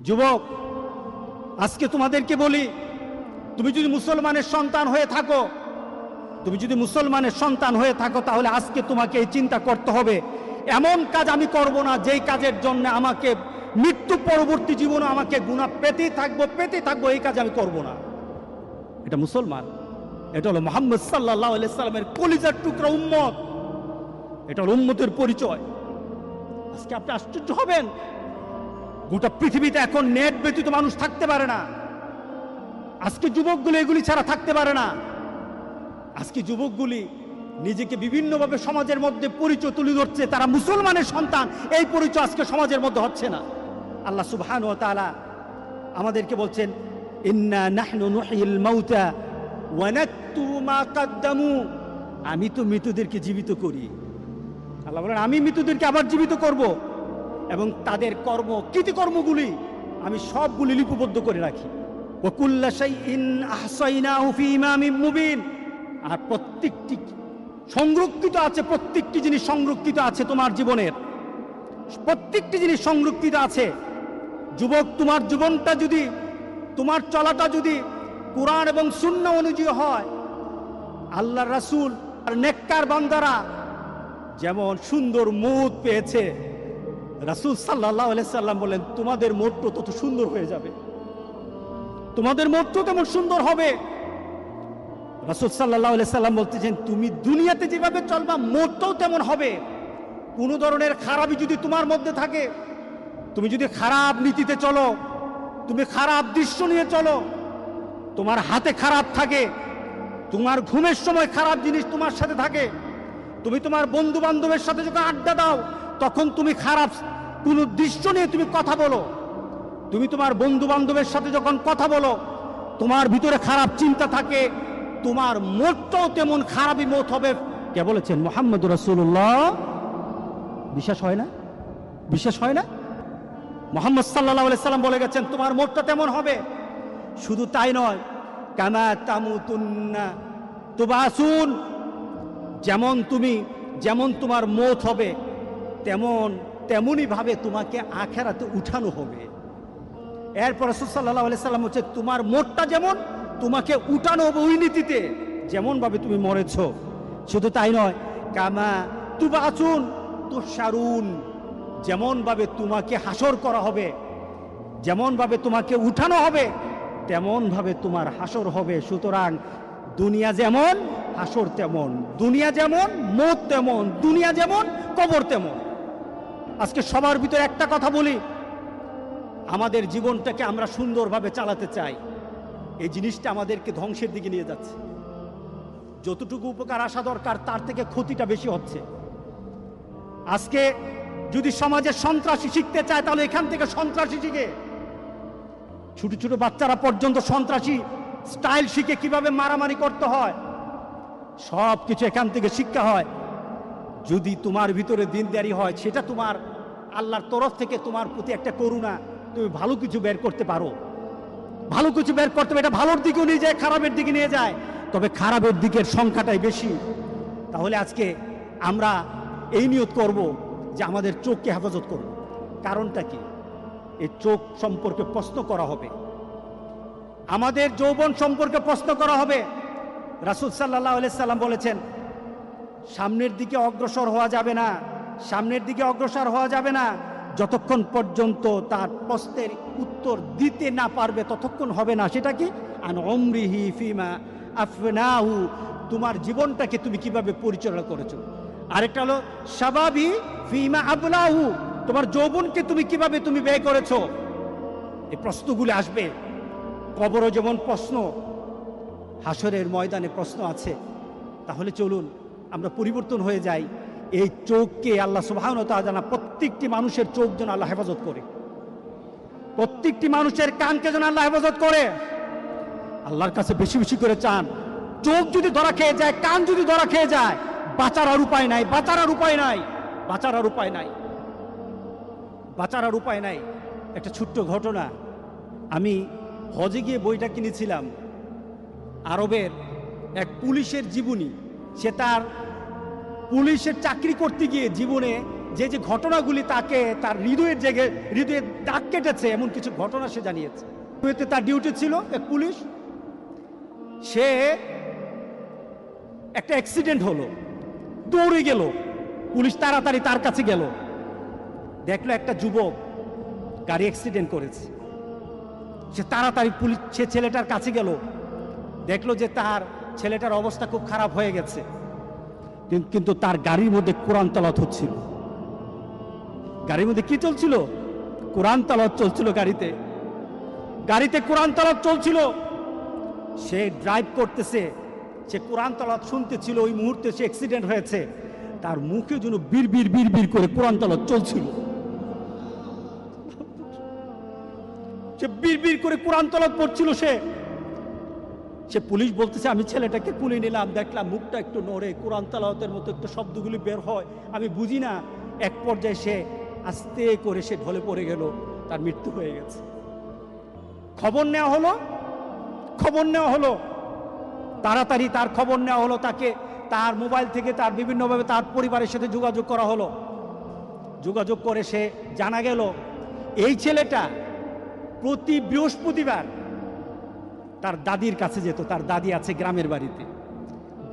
যুবক, আজকে তোমাদেরকে বলি, তুমি যদি মুসলমানের সন্তান হয়ে থাকো, তাহলে আজকে তোমাকে এই চিন্তা করতে হবে, এমন কাজ আমি করব না যেই কাজের জন্য আমাকে মৃত্যু পরবর্তী জীবনে আমাকে গুনাহ পেতে থাকবো, এই কাজ আমি করব না। এটা মুসলমান, এটা হলো মুহাম্মদ সাল্লাল্লাহু আলাইহি সাল্লামের কলিজার টুকরা উম্মত, এটা হলো উম্মতের পরিচয়। আজকে আপনি আশ্চর্য হবেন, গোটা পৃথিবীতে এখন নেট ব্যতীত মানুষ থাকতে পারে না। আজকে যুবকগুলি এগুলি ছাড়া থাকতে পারে না। আজকে যুবকগুলি নিজেকে বিভিন্নভাবে সমাজের মধ্যে পরিচয় তুলে ধরছে, তারা মুসলমানের সন্তান, এই পরিচয় আজকে সমাজের মধ্যে হচ্ছে না। আল্লাহ সুবহানাহু ওয়া তাআলা আমাদেরকে বলছেন, ইন্না নাহনু নুহয়িল মাউতা ওয়া নাকতুবু মা কদ্দামু, আমি তো মৃতদেরকে জীবিত করি। আল্লাহ বলেন, আমি মৃতদেরকে আবার জীবিত করব এবং তাদের কৃতকর্মগুলি আমি সবগুলি লিপিবদ্ধ করে রাখি। ওয়া কুল্লা শাইইন আহসাইনাহু ফি ইমামিন মুবিন, আর প্রত্যেকটি জিনিস সংরক্ষিত আছে তোমার জীবনের, প্রত্যেকটি জিনিস সংরক্ষিত আছে। যুবক, তোমার জীবনটা যদি, তোমার চলাটা যদি কোরআন এবং সুন্নাহ অনুযায়ী হয়, আল্লাহর রাসূল আর নেককার বান্দারা যেমন সুন্দর মউত পেয়েছে, রাসূল সাল্লাল্লাহু আলাইহি সাল্লাম বলেন, তোমাদের মউতও তত সুন্দর হয়ে যাবে, তোমাদের মউতও তেমন সুন্দর হবে। রাসূল সাল্লাল্লাহু আলাইহি সাল্লাম বলতেছেন, তুমি দুনিয়াতে যেভাবে চলবা মউতও তেমন হবে। কোনো ধরনের খারাপই যদি তোমার মধ্যে থাকে, তুমি যদি খারাপ নীতিতে চলো, তুমি খারাপ দৃশ্য নিয়ে চলো, তোমার হাতে খারাপ থাকে, তোমার ঘুমের সময় খারাপ জিনিস তোমার সাথে থাকে, তুমি তোমার বন্ধু বান্ধবের সাথে যখন আড্ডা দাও তখন তুমি খারাপ কোনো দৃশ্য নিয়ে তুমি কথা বলো, তুমি তোমার বন্ধু বান্ধবের সাথে যখন কথা বলো তোমার ভিতরে খারাপ চিন্তা থাকে, তোমার মতটাও তেমন খারাপই মত হবে। কে বলেছেন? মুহাম্মদুর রাসূলুল্লাহ। বিশ্বাস হয় না? মুহাম্মদ সাল্লাল্লাহু আলাইহি সাল্লাম বলে গেছেন, তোমার মতটা তেমন হবে। শুধু তাই নয়, কামা তামুতুন্না তুবাসুন, যেমন তোমার মত হবে তেমনই ভাবে তোমাকে আখিরাতে উঠানো হবে। এরপর রাসূল সাল্লাল্লাহু আলাইহি সাল্লাম হচ্ছে, তোমার মতটা যেমন তোমাকে উঠানো হবে ওই নীতিতে, যেমন ভাবে তুমি মরেছ। শুধু তাই নয়, কামা তুবাসুন তুহশারুন, যেমন ভাবে তোমাকে হাসর করা হবে, যেমন ভাবে তোমাকে উঠানো হবে তেমন ভাবে তোমার হাসর হবে। সুতরাং দুনিয়া যেমন হাসর তেমন, দুনিয়া যেমন মত তেমন, দুনিয়া যেমন কবর তেমন। আজকে সবার ভিতরে একটা কথা বলি, আমাদের জীবনটাকে আমরা সুন্দরভাবে চালাতে চাই, এই জিনিসটা আমাদেরকে ধ্বংসের দিকে নিয়ে যাচ্ছে। যতটুকু উপকার আসা দরকার তার থেকে ক্ষতিটা বেশি হচ্ছে। আজকে যদি সমাজের সন্ত্রাসী শিখতে চায় তাহলে এখান থেকে সন্ত্রাসী শিখে, ছোট ছোট বাচ্চারা পর্যন্ত সন্ত্রাসী স্টাইল শিখে কিভাবে মারামারি করতে হয়, সব কিছু এখান থেকে শিক্ষা হয়। যদি তোমার ভিতরে দিনদারি হয়, সেটা তোমার আল্লাহর তরফ থেকে তোমার প্রতি একটা করুণা, তুমি ভালো কিছু বের করতে পারো, ভালো কিছু বের করতে পারো। এটা ভালোর দিকেও নিয়ে যায়, খারাপের দিকে নিয়ে যায়, তবে খারাপের দিকের সংখ্যাটাই বেশি। তাহলে আজকে আমরা এই নিয়ত করব যে আমাদের চোখকে হেফাজত করব। কারণটা কি? এই চোখ সম্পর্কে প্রশ্ন করা হবে, আমাদের যৌবন সম্পর্কে প্রশ্ন করা হবে। রাসূল সাল্লাল্লাহু আলাইহি সাল্লাম বলেছেন, সামনের দিকে অগ্রসর হওয়া যাবে না যতক্ষণ পর্যন্ত তার প্রশ্নের উত্তর দিতে না পারবে ততক্ষণ হবে না। সেটা কি? আন উমরিহি ফিমা আফনাহু, তোমার জীবনটাকে তুমি কিভাবে পরিচালনা করেছো। আরেকটা হলো শাবাবি ফিমা আবলাহু, তোমার যৌবনকে তুমি কিভাবে ব্যয় করেছো। এই প্রশ্নগুলো আসবে। কবরও যেমন প্রশ্ন, হাসরের ময়দানে প্রশ্ন আছে। তাহলে চলুন আমরা পরিবর্তন হয়ে যাই। এই চোখকে আল্লাহ সুবহানাহু ওয়া তাআলা প্রত্যেকটি মানুষের চোখ যেন আল্লাহ হেফাজত করে, প্রত্যেকটি মানুষের কানকে যেন আল্লাহ হেফাজত করে। আল্লাহর কাছে বেশি বেশি করে চান। চোখ যদি ধরা খেয়ে যায়, কান যদি ধরা খেয়ে যায়, বাঁচার আর উপায় নাই। একটা ছোট্ট ঘটনা, আমি হজে গিয়ে বইটা কিনেছিলাম, আরবের এক পুলিশের জীবনী। সে তার পুলিশের চাকরি করতে গিয়ে জীবনে যে যে ঘটনাগুলি তাকে তার হৃদয়ের জেগে হৃদয়ে দাগ কেটেছে এমন কিছু ঘটনা সে জানিয়েছে। তার ডিউটি ছিল এক পুলিশ, সে একটা অ্যাক্সিডেন্ট হলো, দৌড়ে গেল, পুলিশ তাড়াতাড়ি তার কাছে গেল, দেখলো একটা যুবক গাড়ি অ্যাক্সিডেন্ট করেছে। সে তাড়াতাড়ি পুলিশ সে ছেলেটার কাছে গেল, দেখলো যে তার ছেলেটার অবস্থা খুব খারাপ হয়ে গেছে, কিন্তু তার গাড়ির মধ্যে কোরআন তেলাওয়াত হচ্ছিল। গাড়ির মধ্যে কি চলছিল? কোরআন তেলাওয়াত চলছিল। গাড়িতে কোরআন তেলাওয়াত চলছিল। সে ড্রাইভ করতেছে, সে কোরআন তেলাওয়াত শুনতেছিল। ওই মুহূর্তে সে অ্যাক্সিডেন্ট হয়েছে, তার মুখে যেন বিড়বিড় বিড়বিড় করে কোরআন তেলাওয়াত চলছিল। সে বিড়বিড় করে কোরআন তেলাওয়াত পড়ছিল। সে পুলিশ বলতেছে, আমি ছেলেটাকে কুলে নিলাম, দেখলাম মুখটা একটু নড়ে, কোরআন তেলাওয়াতের মতো একটু শব্দগুলি বের হয়, আমি বুঝি না। এক পর্যায়ে সে আস্তে করে সে ঢলে পড়ে গেল, তার মৃত্যু হয়ে গেছে। খবর নেওয়া হলো, তাড়াতাড়ি তার খবর নেওয়া হলো, তাকে তার মোবাইল থেকে তার বিভিন্নভাবে তার পরিবারের সাথে যোগাযোগ করা হলো। যোগাযোগ করে সে জানা গেল এই ছেলেটা প্রতি বৃহস্পতিবার তার দাদির কাছে যেত। তার দাদি আছে গ্রামের বাড়িতে,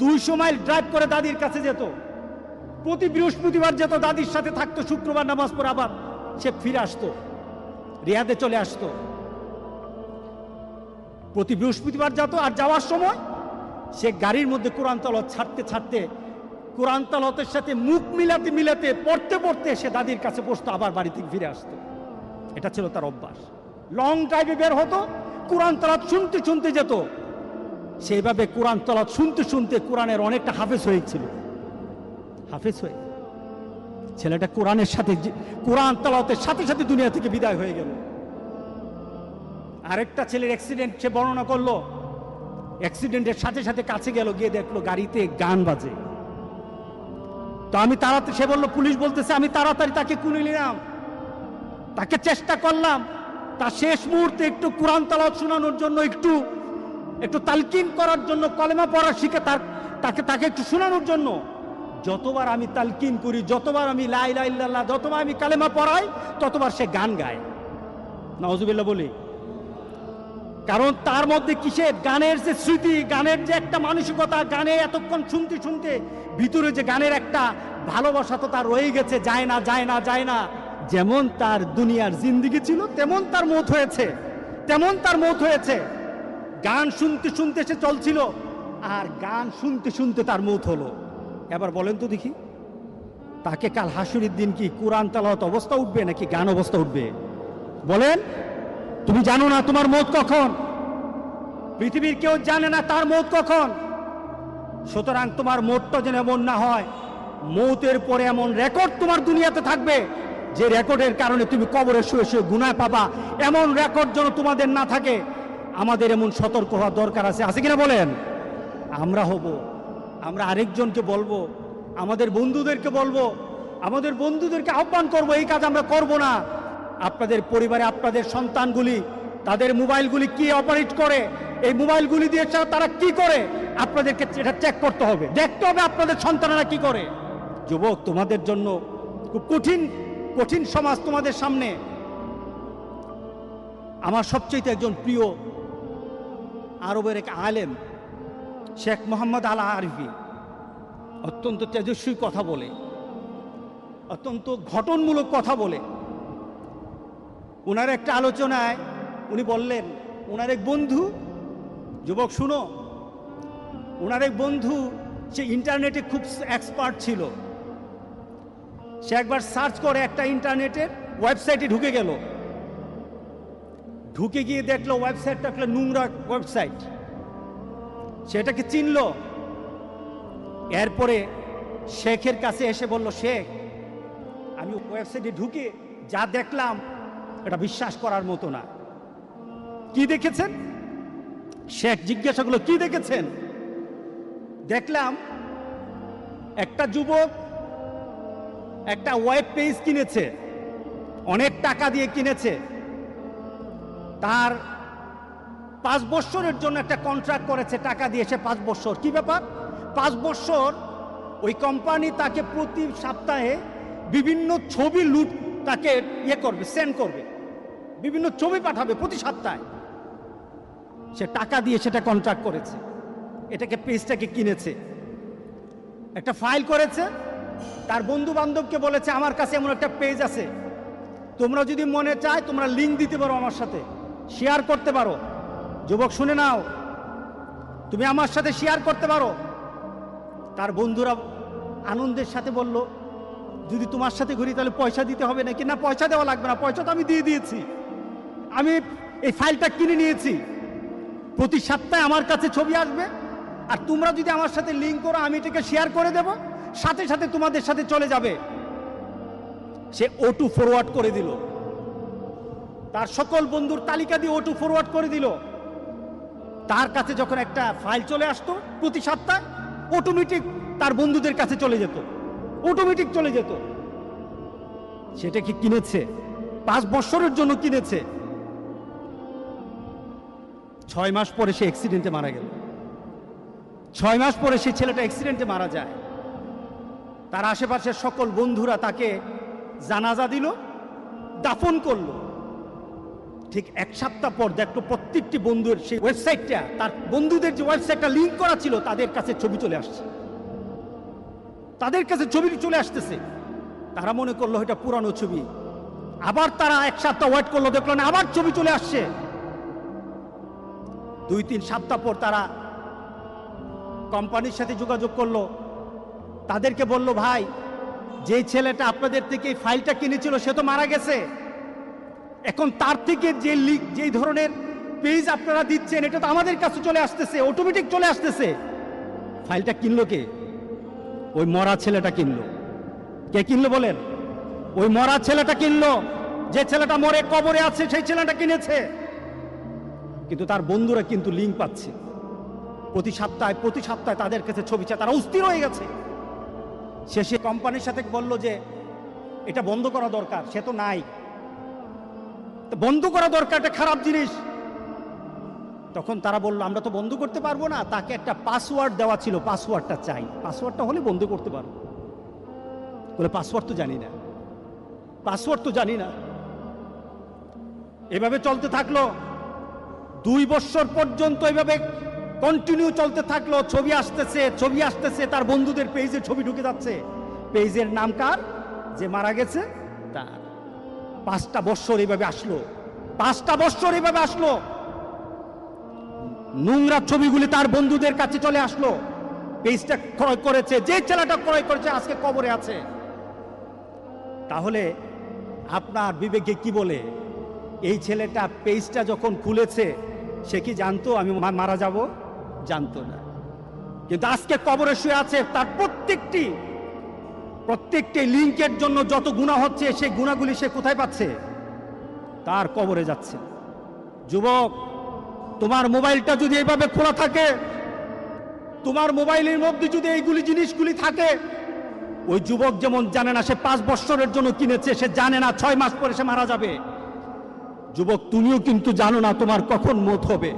200 মাইল ড্রাইভ করে দাদির কাছে যেত। প্রতি বৃহস্পতিবার যেত, দাদির সাথে থাকতো, শুক্রবার নামাজ পড়ে আবার সে ফিরে আসতো, রিয়াদে চলে আসতো। প্রতি বৃহস্পতিবার যেত, আর যাওয়ার সময় সে গাড়ির মধ্যে কোরআন তেলাওয়াত ছাড়তে কোরআন তেলাওয়াতের সাথে মুখ মিলাতে পড়তে সে দাদির কাছে বসতো, আবার বাড়ি থেকে ফিরে আসতো। এটা ছিল তার অভ্যাস। লং ড্রাইভে বের হতো, কোরআন তেলাওয়াত শুনতে যেত। সেইভাবে কোরআন তেলাওয়াত শুনতে কোরআনের অনেকটা হাফেজ হয়েছিল। ছেলেটা কোরআন তেলাওয়াতের সাথে দুনিয়া থেকে বিদায় হয়ে গেল। আরেকটা ছেলের অ্যাক্সিডেন্ট সে বর্ণনা করলো। অ্যাক্সিডেন্টের সাথে কাছে গেল, গিয়ে দেখলো গাড়িতে গান বাজে। তো সে বললো, পুলিশ বলতেছে, আমি তাড়াতাড়ি তাকে কুলে নিলাম, তাকে চেষ্টা করলাম তার শেষ মুহূর্তে একটু কোরআন তেলাওয়াত শোনানোর জন্য, একটু তালকিন করার জন্য, কলেমা পড়া শিখে তাকে একটু শোনানোর জন্য। যতবার আমি তালকিন করি, যতবার আমি লা ইলাহা ইল্লাল্লাহ, যতবার আমি কালেমা পড়াই, ততবার সে গান গায়। নাউজুবিল্লাহ বলি। কারণ তার মধ্যে কিসের গানের যে স্মৃতি, গানের যে একটা মানসিকতা, গানে এতক্ষণ শুনতে ভিতরে যে গানের একটা ভালোবাসা তো তার রয়ে গেছে, যায় না। যেমন তার দুনিয়ার জিন্দেগি ছিল, তেমন তার মৌত হয়েছে। গান শুনতে সে চলছিল, আর গান শুনতে তার মৌত হলো। এবার বলেন তো দেখি, তাকে কাল হাসুরের দিন কি কোরআন তেলাওয়াত অবস্থা উঠবে নাকি গান অবস্থা উঠবে? বলেন। তুমি জানো না তোমার মৌত কখন, পৃথিবীর কেউ জানে না তার মৌত কখন। সুতরাং তোমার মৌতটা যেন এমন না হয়, মৌতের পরে এমন রেকর্ড তোমার দুনিয়াতে থাকবে যে রেকর্ডের কারণে তুমি কবরে শুয়ে গুনাহ পাবা। এমন রেকর্ড যেন তোমাদের না থাকে। আমাদের এমন সতর্ক হওয়া দরকার আছে কিনা বলেন? আমরা আরেকজনকে বলবো, আমাদের বন্ধুদেরকে আহ্বান করবো, এই কাজ আমরা করব না। আপনাদের পরিবারে আপনাদের সন্তানগুলি তাদের মোবাইলগুলি কি অপারেট করে, এই মোবাইলগুলি দিয়ে তারা কি করে, আপনাদেরকে এটা চেক করতে হবে, দেখতে হবে আপনাদের সন্তানেরা কি করে। যুবক, তোমাদের জন্য খুব কঠিন সমাজ তোমাদের সামনে। আমার সবচেয়ে একজন প্রিয় আরবের এক আলেম শেখ মোহাম্মদ আল আরিফি অত্যন্ত তেজস্বী কথা বলে, অত্যন্ত ঘটনমূলক কথা বলে। ওনার একটা আলোচনায় উনি বললেন, ওনার এক বন্ধু, যুবক শুনো, ওনার এক বন্ধু সে ইন্টারনেটে খুব এক্সপার্ট ছিল। সে একবার সার্চ করে একটা ইন্টারনেটের ওয়েবসাইটে ঢুকে গিয়ে দেখলো ওয়েবসাইটটা একটা নোংরা ওয়েবসাইট, সেটাকে চিনল। এরপরে শেখের কাছে এসে বলল, শেখ, আমি ওয়েবসাইটে ঢুকে যা দেখলাম এটা বিশ্বাস করার মতো না। কি দেখেছেন? শেখ জিজ্ঞাসা করলো, কি দেখেছেন? দেখলাম একটা যুবক একটা ওয়েব পেজ কিনেছে, অনেক টাকা দিয়ে কিনেছে, তার 5 বছরের জন্য একটা কন্ট্রাক্ট করেছে, টাকা দিয়েছে 5 বছর। কি ব্যাপার? 5 বছর ওই কোম্পানি তাকে প্রতি সপ্তাহে বিভিন্ন ছবি লুট তাকে ইয়ে করবে, সেন্ড করবে, বিভিন্ন ছবি পাঠাবে প্রতি সপ্তাহে। সে টাকা দিয়ে সেটা কন্ট্রাক্ট করেছে, এটাকে পেজটাকে কিনেছে, একটা ফাইল করেছে, তার বন্ধু বান্ধবকে বলেছে আমার কাছে এমন একটা পেজ আছে, তোমরা যদি মনে চায় তোমরা লিঙ্ক দিতে পারো, আমার সাথে শেয়ার করতে পারো। যুবক শুনে নাও, তুমি আমার সাথে শেয়ার করতে পারো। তার বন্ধুরা আনন্দের সাথে বলল, যদি তোমার সাথে ঘুরি তাহলে পয়সা দিতে হবে নাকি? না, পয়সা দেওয়া লাগবে না, পয়সা তো আমি দিয়ে দিয়েছি, আমি এই ফাইলটা কিনে নিয়েছি, প্রতি সপ্তাহে আমার কাছে ছবি আসবে, আর তোমরা যদি আমার সাথে লিঙ্ক করো আমি এটাকে শেয়ার করে দেব, সাথে সাথে তোমাদের সাথে চলে যাবে। সে O2 ফরওয়ার্ড করে দিল, তার সকল বন্ধুর তালিকা দিয়ে O2 ফরওয়ার্ড করে দিল। তার কাছে যখন একটা ফাইল চলে আসতো প্রতি সপ্তাহে, অটোমেটিক তার বন্ধুদের কাছে চলে যেত, অটোমেটিক চলে যেত। সেটা কি কিনেছে? 5 বছরের জন্য কিনেছে। 6 মাস পরে সে অ্যাক্সিডেন্টে মারা গেল। 6 মাস পরে সেই ছেলেটা অ্যাক্সিডেন্টে মারা যায়। তার আশেপাশের সকল বন্ধুরা তাকে জানাজা দিল, দাফন করলো। ঠিক 1 সপ্তাহ পর দেখলো প্রত্যেকটি বন্ধুর সেই ওয়েবসাইটটা, তার বন্ধুদের যে ওয়েবসাইটটা লিঙ্ক করা ছিল, তাদের কাছে ছবি চলে আসছে, তাদের কাছে ছবি চলে আসতেছে। তারা মনে করলো এটা পুরানো ছবি। আবার তারা 1 সপ্তাহ ওয়েট করলো, দেখলো না, আবার ছবি চলে আসছে। 2-3 সপ্তাহ পর তারা কোম্পানির সাথে যোগাযোগ করলো, তাদেরকে বলল, ভাই, যে ছেলেটা আপনাদের থেকে এই ফাইলটা কিনেছিল সে তো মারা গেছে, এখন তার থেকে যে ধরনের পেজ আপনারা দিচ্ছেন এটা তো আমাদের কাছে চলে আসতেছে, অটোমেটিক চলে আসতেছে। ফাইলটা কিনলো কে? ওই মরা ছেলেটা কিনলো। কে কিনলো বলেন? ওই মরা ছেলেটা কিনলো। যে ছেলেটা মরে কবরে আছে সেই ছেলেটা কিনেছে। কিন্তু তার বন্ধুরা কিন্তু লিঙ্ক পাচ্ছে প্রতি সপ্তাহে তাদের কাছে ছবি চায়। তারা অস্থির হয়ে গেছে। শেষে কোম্পানির সাথে বলল যে এটা বন্ধ করা দরকার, সে তো নাই, বন্ধ করা দরকার, এটা খারাপ জিনিস। তখন তারা বলল, আমরা তো বন্ধ করতে পারবো না, তাকে একটা পাসওয়ার্ড দেওয়া ছিল, পাসওয়ার্ডটা চাই, পাসওয়ার্ডটা হলে বন্ধ করতে পারবো। বলে পাসওয়ার্ড তো জানি না, পাসওয়ার্ড তো জানি না। এভাবে চলতে থাকলো 2 বছর পর্যন্ত, এভাবে কন্টিনিউ চলতে থাকলো। ছবি আসতেছে, তার বন্ধুদের পেজে ছবি ঢুকে যাচ্ছে। পেজের নাম কার? যে মারা গেছে তার। 5টা বছর এইভাবে আসলো, 5টা বছর এইভাবে আসলো। নোংরা ছবিগুলি তার বন্ধুদের কাছে চলে আসলো। পেজটা ক্রয় করেছে, যে ছেলেটা ক্রয় করেছে আজকে কবরে আছে। তাহলে আপনার বিবেকে কি বলে? এই ছেলেটা পেজটা যখন খুলেছে সে কি জানতো আমি মারা যাব? জানতো না। কিন্তু আজকে কবরে শুয়ে আছে, তার প্রত্যেকটি লিঙ্কের জন্য যত গুনাহ হচ্ছে, সেই গুনাহগুলি সে কোথায় পাচ্ছে? তার কবরে যাচ্ছে। যুবক, তোমার মোবাইলটা যদি এইভাবে খোলা থাকে, তোমার মোবাইলের মধ্যে যদি এইগুলি জিনিসগুলি থাকে, ওই যুবক যেমন জানে না সে 5 বছরের জন্য কিনেছে, সে জানে না 6 মাস পরে সে মারা যাবে। যুবক, তুমিও কিন্তু জানো না তোমার কখন মৌত হবে।